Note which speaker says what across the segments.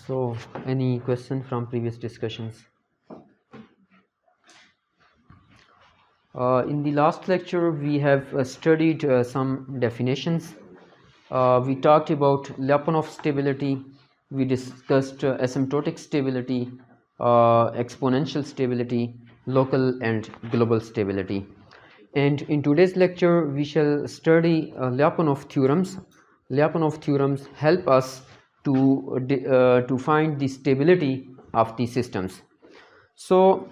Speaker 1: So, any question from previous discussions? In the last lecture, we have studied some definitions. We talked about Lyapunov stability. We discussed asymptotic stability, exponential stability, local and global stability. And in today's lecture, we shall study Lyapunov theorems. Lyapunov theorems help us to find the stability of the systems. So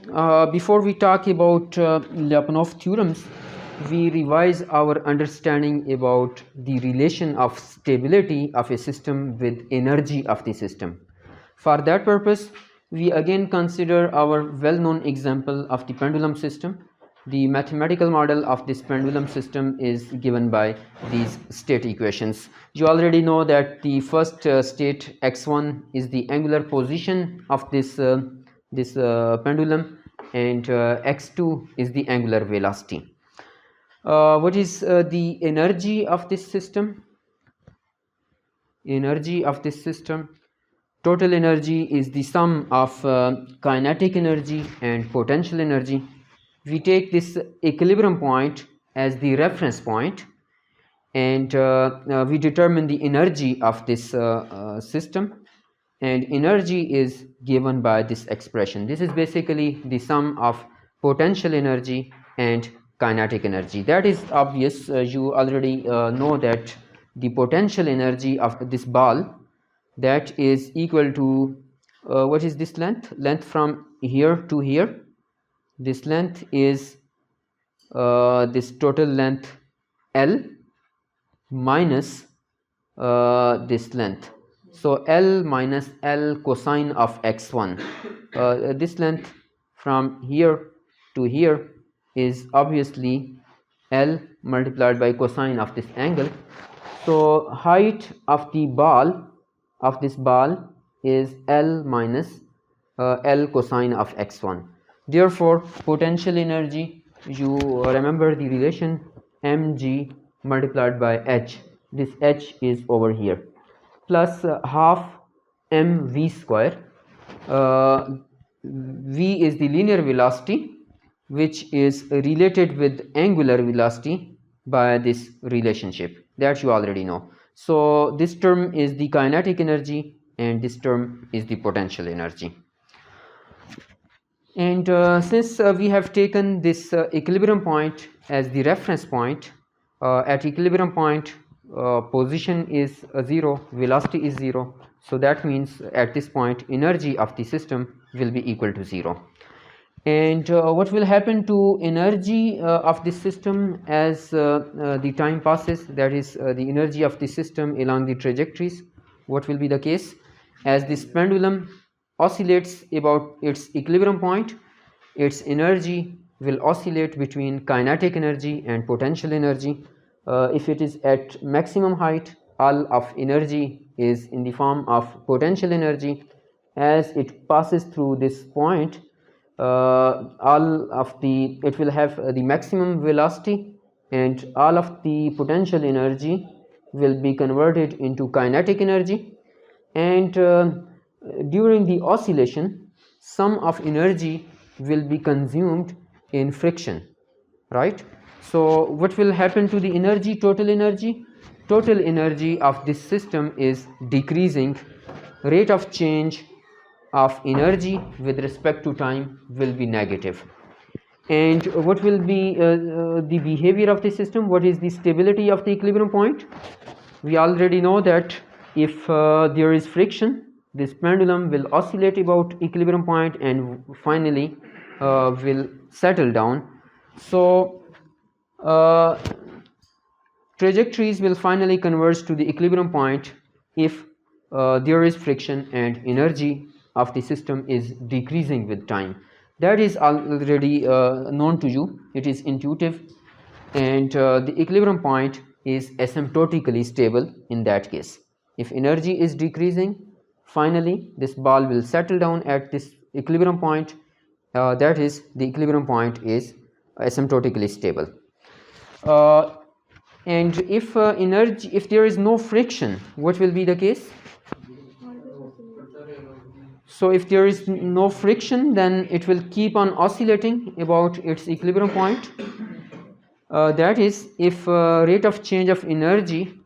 Speaker 1: before we talk about Lyapunov theorems, we revise our understanding about the relation of stability of a system with energy of the system. For that purpose, we again consider our well-known example of the pendulum system. The mathematical model of this pendulum system is given by these state equations. You already know that the first state x1 is the angular position of this pendulum, and x2 is the angular velocity. What is the energy of this system? Energy of this system, total energy is the sum of kinetic energy and potential energy. We take this equilibrium point as the reference point, and we determine the energy of this system, and energy is given by this expression. This is basically the sum of potential energy and kinetic energy. That is obvious. You already know that the potential energy of this ball, that is equal to what is this length from here to here. This length is this total length L minus this length. So L minus L cosine of x1. This length from here to here is obviously L multiplied by cosine of this angle. So height of the ball, of this ball, is L minus L cosine of x1. Therefore, potential energy, you remember the relation mg multiplied by h. This h is over here, plus half mv square. V is the linear velocity, which is related with angular velocity by this relationship that you already know. So this term is the kinetic energy and this term is the potential energy. And since we have taken this equilibrium point as the reference point, at equilibrium point position is 0, velocity is 0. So that means at this point energy of the system will be equal to 0. And what will happen to energy of this system as the time passes, that is the energy of the system along the trajectories? What will be the case? As this pendulum oscillates about its equilibrium point, its energy will oscillate between kinetic energy and potential energy. If it is at maximum height, all of energy is in the form of potential energy. As it passes through this point, it will have the maximum velocity, and all of the potential energy will be converted into kinetic energy, and during the oscillation some of energy will be consumed in friction, right? So what will happen to the energy, total energy? Total energy of this system is decreasing. Rate of change of energy with respect to time will be negative. And what will be the behavior of the system? What is the stability of the equilibrium point? We already know that if there is friction, this pendulum will oscillate about equilibrium point and finally will settle down. So trajectories will finally converge to the equilibrium point if there is friction and energy of the system is decreasing with time. That is already known to you. It is intuitive, and the equilibrium point is asymptotically stable in that case. If energy is decreasing, finally this ball will settle down at this equilibrium point. That is, the equilibrium point is asymptotically stable. And if there is no friction, what will be the case? So if there is no friction, then it will keep on oscillating about its equilibrium point. That is, if rate of change of energy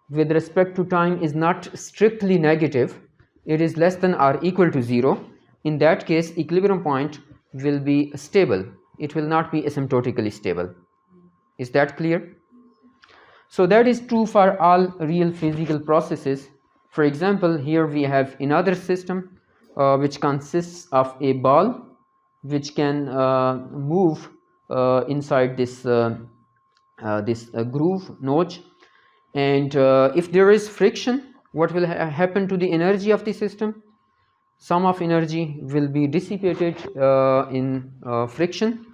Speaker 1: with respect to time is not strictly negative, it is less than or equal to 0, in that case equilibrium point will be stable. It will not be asymptotically stable. Is that clear? So that is true for all real physical processes. For example, here we have another system which consists of a ball which can move inside this groove notch, and if there is friction, what will happen to the energy of the system? Some of energy will be dissipated in friction,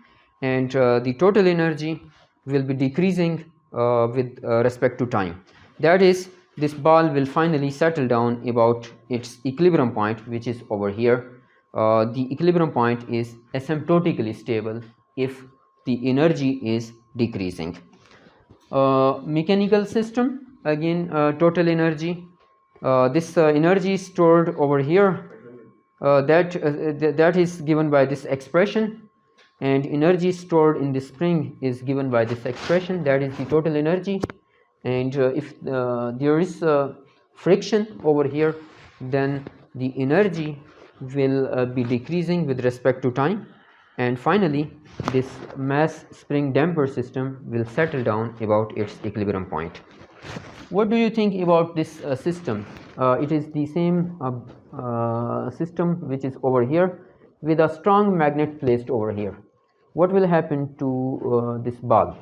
Speaker 1: and the total energy will be decreasing with respect to time. That is, this ball will finally settle down about its equilibrium point, which is over here. The equilibrium point is asymptotically stable if the energy is decreasing. Mechanical system, again total energy. This energy is stored over here. That is given by this expression, and energy stored in the spring is given by this expression, that is the total energy. And if there is friction over here, then the energy will be decreasing with respect to time, and finally this mass spring damper system will settle down about its equilibrium point. What do you think about this system? It is the same system which is over here with a strong magnet placed over here. What will happen to this ball?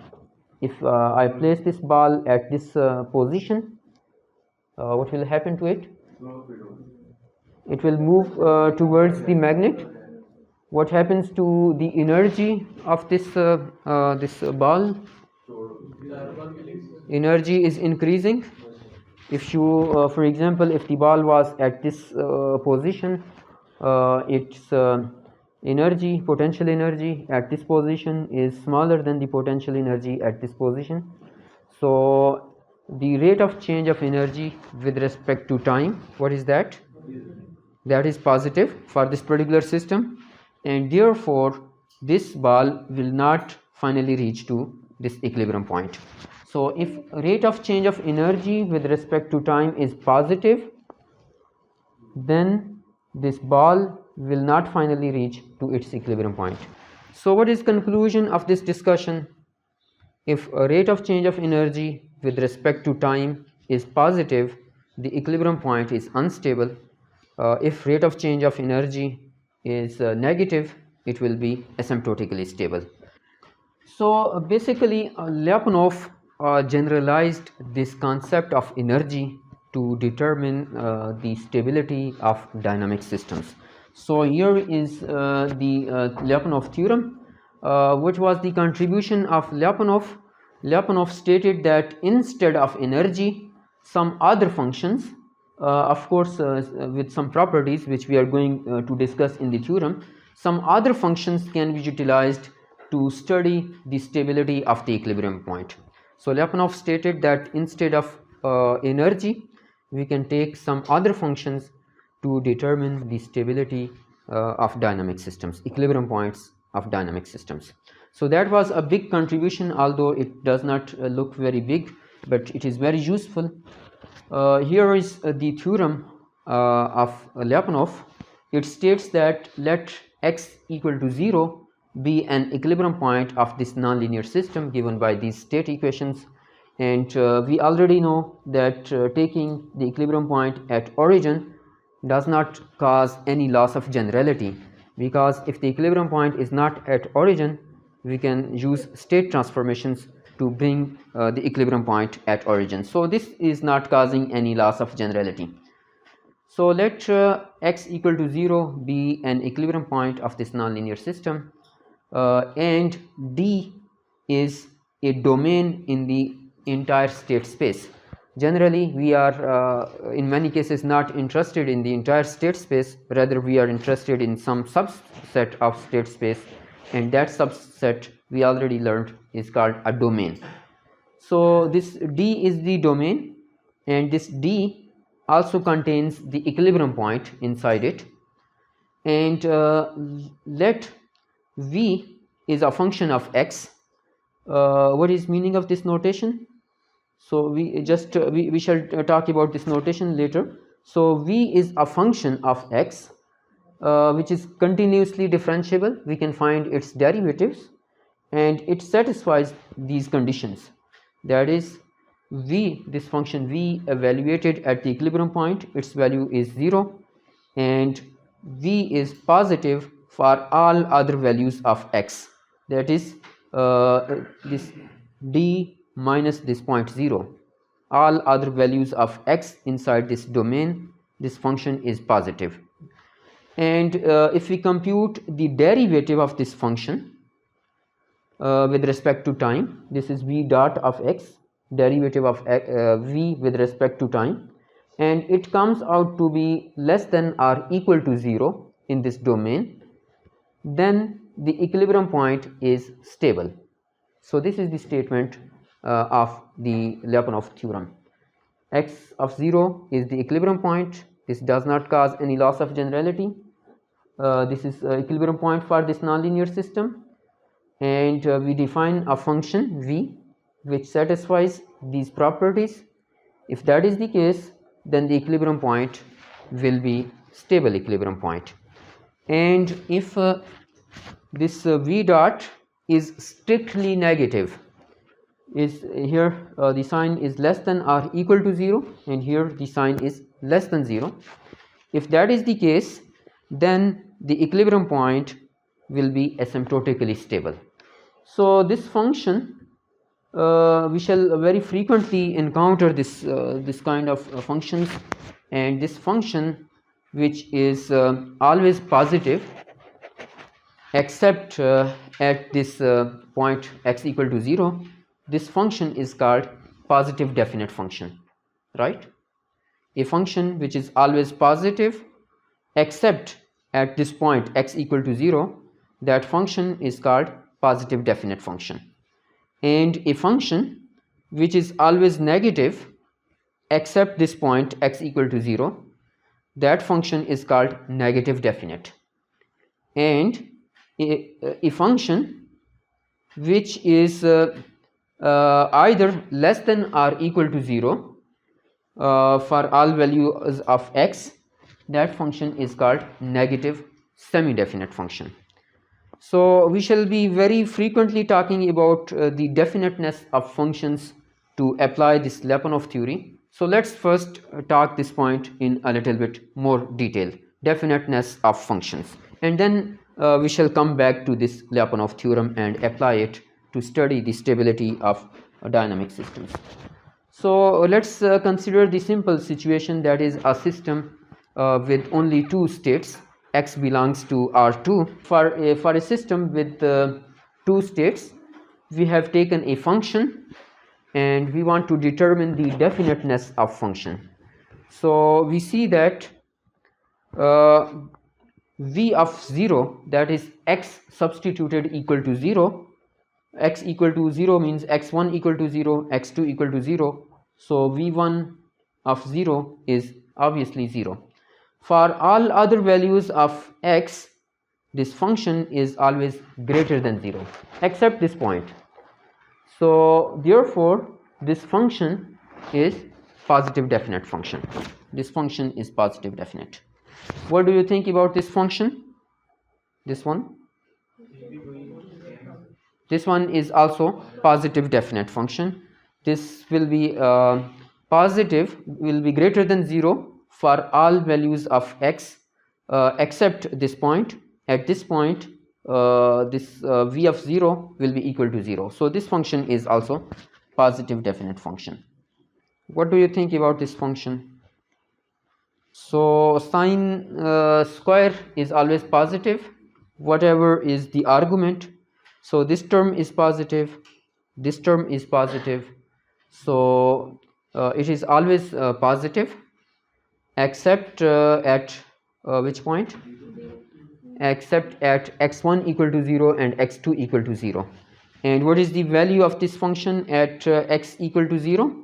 Speaker 1: If I place this ball at this position, what will happen to it? It will move towards the magnet. What happens to the energy of this ball? Energy is increasing. If you, for example, if the ball was at this position, its energy, potential energy at this position is smaller than the potential energy at this position. So the rate of change of energy with respect to time, what is that? That is positive for this particular system, and therefore this ball will not finally reach to this equilibrium point. So if rate of change of energy with respect to time is positive, then this ball will not finally reach to its equilibrium point. So what is conclusion of this discussion? If a rate of change of energy with respect to time is positive, the equilibrium point is unstable. If rate of change of energy is negative, it will be asymptotically stable. So basically Lyapunov generalized this concept of energy to determine the stability of dynamic systems. So here is the Lyapunov theorem, which was the contribution of Lyapunov. Lyapunov stated that instead of energy, some other functions, of course with some properties which we are going to discuss in the theorem, some other functions can be utilized to study the stability of the equilibrium point. So Lyapunov stated that instead of energy, we can take some other functions to determine the stability of dynamic systems, equilibrium points of dynamic systems. So that was a big contribution, although it does not look very big, but it is very useful. Here is the theorem of Lyapunov. It states that let x equal to 0 be an equilibrium point of this nonlinear system given by these state equations, and we already know that taking the equilibrium point at origin does not cause any loss of generality, because if the equilibrium point is not at origin, we can use state transformations to bring the equilibrium point at origin. So this is not causing any loss of generality. So let x equal to 0 be an equilibrium point of this nonlinear system, and D is a domain in the entire state space. Generally we are in many cases not interested in the entire state space, rather we are interested in some subset of state space, and that subset we already learned is called a domain. So this D is the domain, and this D also contains the equilibrium point inside it, and let v is a function of x. What is meaning of this notation? So we shall talk about this notation later. So v is a function of x which is continuously differentiable. We can find its derivatives and it satisfies these conditions. That is, v, this function v evaluated at the equilibrium point, its value is 0, and v is positive for all other values of x. That is this d minus this point 0. All other values of x inside this domain, this function is positive. And if we compute the derivative of this function with respect to time, this is v dot of x, derivative of v with respect to time, and it comes out to be less than or equal to 0 in this domain, then the equilibrium point is stable. So this is the statement of the Lyapunov theorem. X of 0 is the equilibrium point. This does not cause any loss of generality. This is equilibrium point for this nonlinear system, and we define a function v which satisfies these properties. If that is the case, then the equilibrium point will be stable equilibrium point. And if this v dot is strictly negative, is here the sign is less than or equal to 0, and here the sign is less than 0. If that is the case, then the equilibrium point will be asymptotically stable. So this function, we shall very frequently encounter this kind of functions, and this function which is always positive except at this point x equal to 0, this function is called positive definite function, right? A function which is always positive except at this point x equal to 0, that function is called positive definite function. And a function which is always negative except this point x equal to 0, that function is called negative definite. And a function which is either less than or equal to 0 for all values of x, that function is called negative semi-definite function. So we shall be very frequently talking about the definiteness of functions to apply this Lyapunov theory. So let's first talk this point in a little bit more detail, definiteness of functions, and then we shall come back to this Lyapunov theorem and apply it to study the stability of dynamic systems. So let's consider the simple situation, that is a system with only two states, x belongs to R2. For a system with two states, we have taken a function and we want to determine the definiteness of function. So we see that v of 0, that is x substituted equal to 0, x equal to 0 means x1 equal to 0, x2 equal to 0, so v1 of 0 is obviously 0. For all other values of x, this function is always greater than 0 except this point. So therefore this function is positive definite function. This function is positive definite. What do you think about this function? This one? This one is also positive definite function. This will be positive, will be greater than 0 for all values of x except this point. At this point this v of 0 will be equal to 0. So this function is also positive definite function. What do you think about this function? So sine square is always positive, whatever is the argument. So this term is positive, this term is positive, so it is always positive except at which point? Except at x1 equal to 0 and x2 equal to 0. And what is the value of this function at x equal to 0?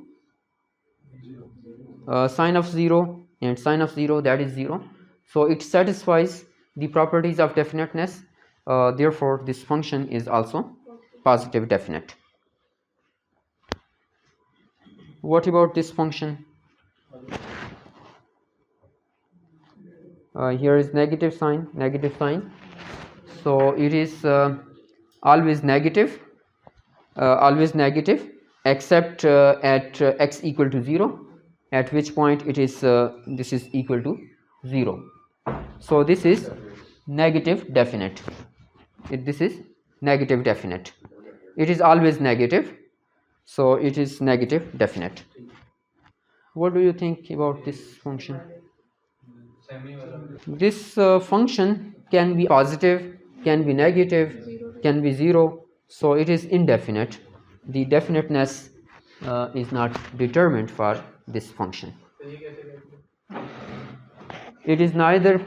Speaker 1: sine of 0 and sine of 0, that is 0. So it satisfies the properties of definiteness. Therefore this function is also positive definite. What about this function? Here is negative sign, so it is always negative except at x equal to 0, at which point it is this is equal to 0. So this is negative definite. This is negative definite. It is always negative, so it is negative definite. What do you think about this function? This function can be positive, can be negative, can be 0, so it is indefinite. The definiteness is not determined for this function. It is neither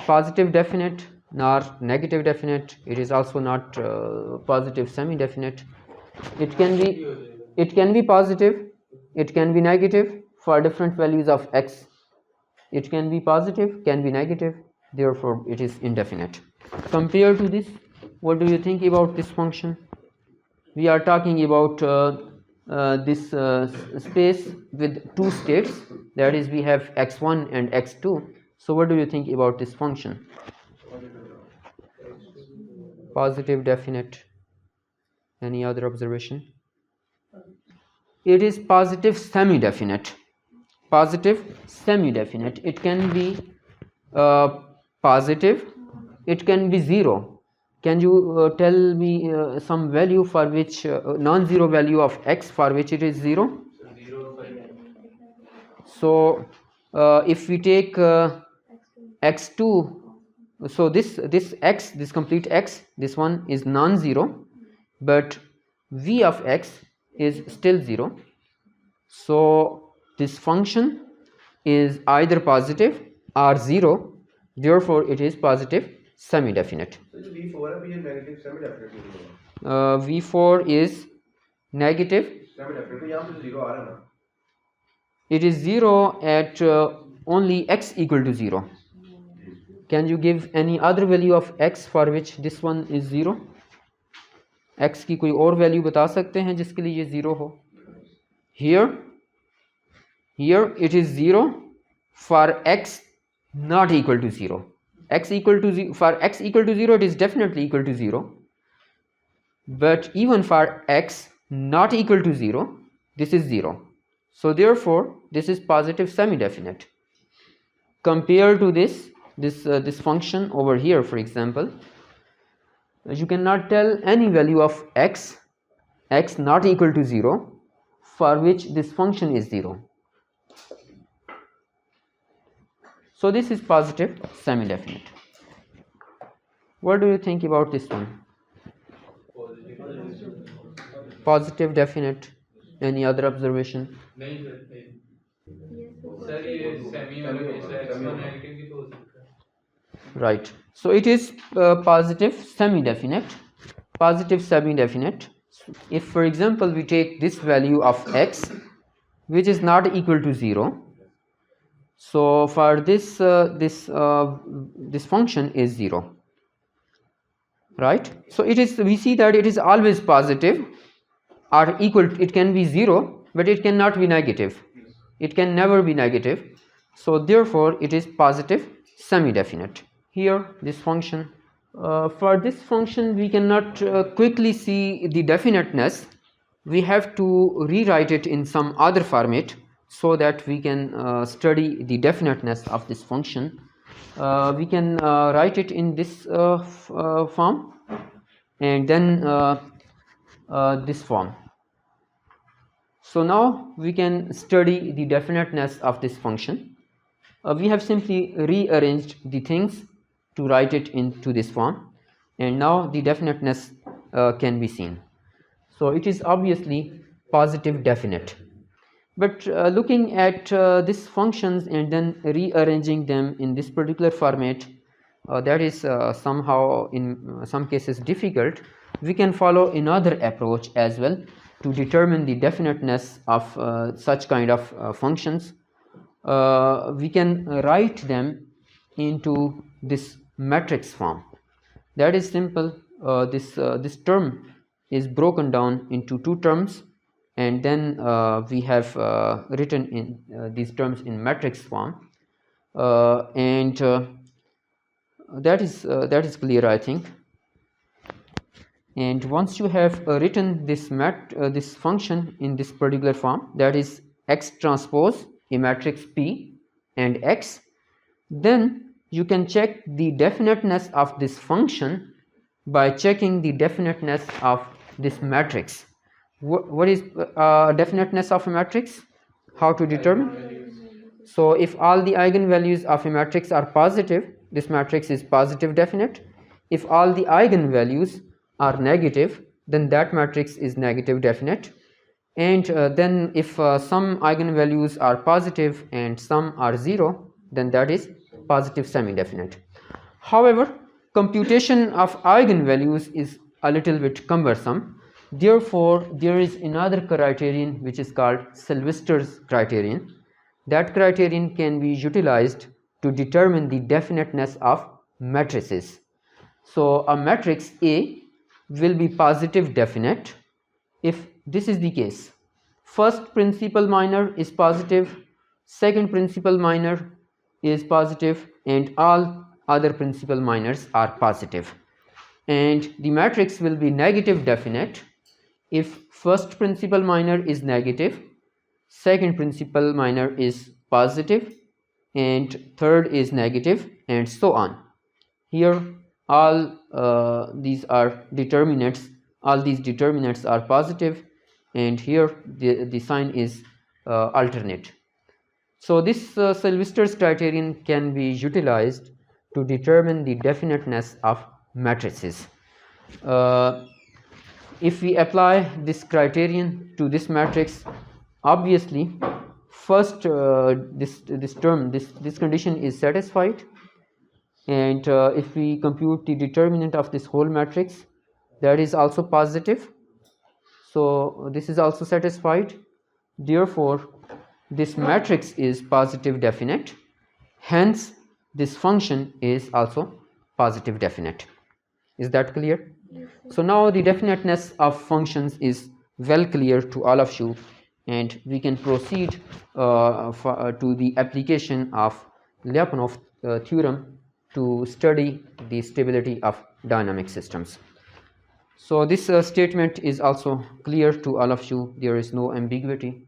Speaker 1: positive definite nor negative definite. It is also not positive semi-definite. It can be positive, it can be negative for different values of x. It can be positive, can be negative, therefore it is indefinite. Compared to this, what do you think about this function? We are talking about this space with two states, that is we have x1 and x2. So what do you think about this function? Positive definite. Any other observation? It is positive semi-definite. Positive semi-definite. It can be positive, it can be 0. Can you tell me some value for which non-zero value of x for which it is 0? So if we take x2, so this x, this complete x, this one is non-zero, but v of x is still 0. So this function is either positive or 0, therefore it is positive semi-definite.
Speaker 2: V4 is negative semi-definite.
Speaker 1: V4 is negative
Speaker 2: semi-definite.
Speaker 1: It is 0 at only x equal to 0. Can you give any other value of x for which this one is 0? x की कोई और value बता सकते हैं जिसके लिए ये 0 हो? Here it is 0 for x not equal to 0. X equal to 0, for x equal to 0 it is definitely equal to 0, but even for x not equal to 0 this is 0. So therefore this is positive semi-definite. Compared to this function over here, for example, you cannot tell any value of x not equal to 0 for which this function is 0. So this is positive semi-definite. What do you think about this one? Positive definite. Any other observation? Right. So it is positive semi-definite. Positive semi-definite. If, for example, we take this value of x, which is not equal to 0, so for this this function is 0, right? So it is, we see that it is always positive or equal. It can be 0, but it cannot be negative. It can never be negative. So therefore it is positive semi-definite. Here this function, for this function we cannot quickly see the definiteness. We have to rewrite it in some other format so that we can study the definiteness of this function. We can write it in this form and then this form. So now we can study the definiteness of this function. We have simply rearranged the things to write it into this form, and now the definiteness can be seen. So it is obviously positive definite. But looking at these functions and then rearranging them in this particular format, that is somehow in some cases difficult. We can follow another approach as well to determine the definiteness of such kind of functions. we can write them into this matrix form. That is simple. This term is broken down into two terms, and then we have written in these terms in matrix form, and that is clear, I think. And once you have written this function in this particular form, that is x transpose a matrix P and X, then you can check the definiteness of this function by checking the definiteness of this matrix. What is definiteness of a matrix? How to determine? So if all the eigenvalues of a matrix are positive, this matrix is positive definite. If all the eigenvalues are negative, then that matrix is negative definite. And then if some eigenvalues are positive and some are zero, then that is positive semi-definite. However, computation of eigenvalues is a little bit cumbersome. Therefore, there is another criterion which is called Sylvester's criterion. That criterion can be utilized to determine the definiteness of matrices. So a matrix A will be positive definite if this is the case. First principal minor is positive, second principal minor is positive, and all other principal minors are positive. And the matrix will be negative definite if first principal minor is negative, second principal minor is positive, and third is negative, and so on. Here all these are determinants, all these determinants are positive, and here the sign is alternate. So this Sylvester's criterion can be utilized to determine the definiteness of matrices. If we apply this criterion to this matrix, obviously first this condition is satisfied, and if we compute the determinant of this whole matrix, that is also positive, so this is also satisfied. Therefore this matrix is positive definite, hence this function is also positive definite. Is that clear? So now the definiteness of functions is well clear to all of you, and we can proceed to the application of Lyapunov theorem to study the stability of dynamic systems. So this statement is also clear to all of you. There is no ambiguity.